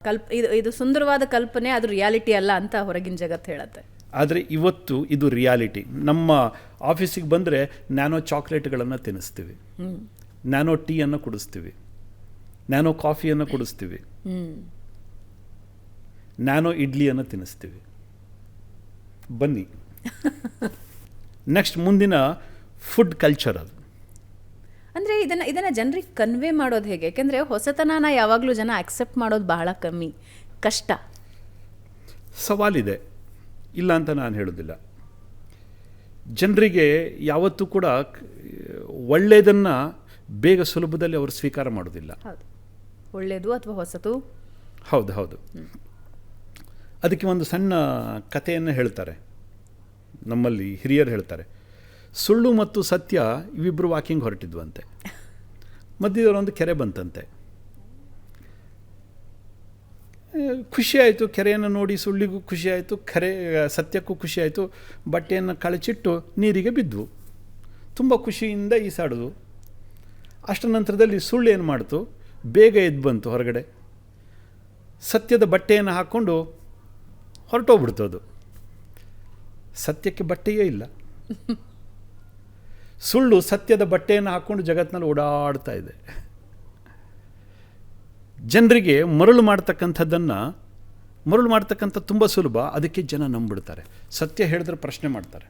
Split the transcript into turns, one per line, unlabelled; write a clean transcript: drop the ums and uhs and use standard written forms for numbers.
ಇದು ಸುಂದರವಾದ ಕಲ್ಪನೆ, ಅದು ರಿಯಾಲಿಟಿ ಅಲ್ಲ ಅಂತ ಹೊರಗಿನ ಜಗತ್ತು ಹೇಳುತ್ತೆ.
ಆದರೆ ಇವತ್ತು ಇದು ರಿಯಾಲಿಟಿ. ನಮ್ಮ ಆಫೀಸಿಗೆ ಬಂದರೆ ನ್ಯಾನೋ ಚಾಕ್ಲೇಟ್ಗಳನ್ನು ತಿನ್ನಿಸ್ತೀವಿ, ನ್ಯಾನೋ ಟೀಯನ್ನು ಕುಡಿಸ್ತೀವಿ, ನ್ಯಾನೋ ಕಾಫಿಯನ್ನು ಕುಡಿಸ್ತೀವಿ, ನ್ಯಾನೋ ಇಡ್ಲಿಯನ್ನು ತಿನ್ನಿಸ್ತೀವಿ. ಬನ್ನಿ ನೆಕ್ಸ್ಟ್ ಮುಂದಿನ ಫುಡ್ ಕಲ್ಚರ್ ಅದು.
ಅಂದರೆ ಇದನ್ನು ಜನರಿಗೆ ಕನ್ವೆ ಮಾಡೋದು ಹೇಗೆ? ಯಾಕೆಂದರೆ ಹೊಸತನನ ಯಾವಾಗಲೂ ಜನ ಆಕ್ಸೆಪ್ಟ್ ಮಾಡೋದು ಬಹಳ ಕಮ್ಮಿ, ಕಷ್ಟ.
ಸವಾಲಿದೆ, ಇಲ್ಲ ಅಂತ ನಾನು ಹೇಳೋದಿಲ್ಲ. ಜನರಿಗೆ ಯಾವತ್ತೂ ಕೂಡ ಒಳ್ಳೆಯದನ್ನು ಬೇಗ ಸುಲಭದಲ್ಲಿ ಅವರು ಸ್ವೀಕಾರ ಮಾಡೋದಿಲ್ಲ.
ಹೌದು, ಒಳ್ಳೆಯದು ಅಥವಾ ಹೊಸತು.
ಹೌದು ಹೌದು. ಅದಕ್ಕೆ ಒಂದು ಸಣ್ಣ ಕಥೆಯನ್ನು ಹೇಳ್ತಾರೆ, ನಮ್ಮಲ್ಲಿ ಹಿರಿಯರು ಹೇಳ್ತಾರೆ. ಸುಳ್ಳು ಮತ್ತು ಸತ್ಯ ಇವಿಬ್ಬರು ವಾಕಿಂಗ್ ಹೊರಟಿದ್ವಂತೆ. ಮಧ್ಯದವರೊಂದು ಕೆರೆ ಬಂತಂತೆ. ಖುಷಿಯಾಯಿತು, ಕೆರೆಯನ್ನು ನೋಡಿ ಸುಳ್ಳಿಗೂ ಖುಷಿಯಾಯಿತು, ಸತ್ಯಕ್ಕೂ ಖುಷಿಯಾಯಿತು. ಬಟ್ಟೆಯನ್ನು ಕಳಚಿಟ್ಟು ನೀರಿಗೆ ಬಿದ್ವು, ತುಂಬ ಖುಷಿಯಿಂದ ಈಸಾಡಿದ್ವು. ಅಷ್ಟರ ನಂತರದಲ್ಲಿ ಸುಳ್ಳು ಏನು ಮಾಡ್ತು, ಬೇಗ ಎದ್ದು ಬಂತು ಹೊರಗಡೆ, ಸತ್ಯದ ಬಟ್ಟೆಯನ್ನು ಹಾಕ್ಕೊಂಡು ಹೊರಟೋಗ್ಬಿಡ್ತು. ಅದು ಸತ್ಯಕ್ಕೆ ಬಟ್ಟೆಯೇ ಇಲ್ಲ. ಸುಳ್ಳು ಸತ್ಯದ ಬಟ್ಟೆಯನ್ನು ಹಾಕ್ಕೊಂಡು ಜಗತ್ತಿನಲ್ಲಿ ಓಡಾಡ್ತಾ ಇದೆ. ಜನರಿಗೆ ಮರಳು ಮಾಡ್ತಕ್ಕಂಥದ್ದು ತುಂಬ ಸುಲಭ, ಅದಕ್ಕೆ ಜನ ನಂಬಿಡ್ತಾರೆ. ಸತ್ಯ ಹೇಳಿದ್ರೆ ಪ್ರಶ್ನೆ ಮಾಡ್ತಾರೆ.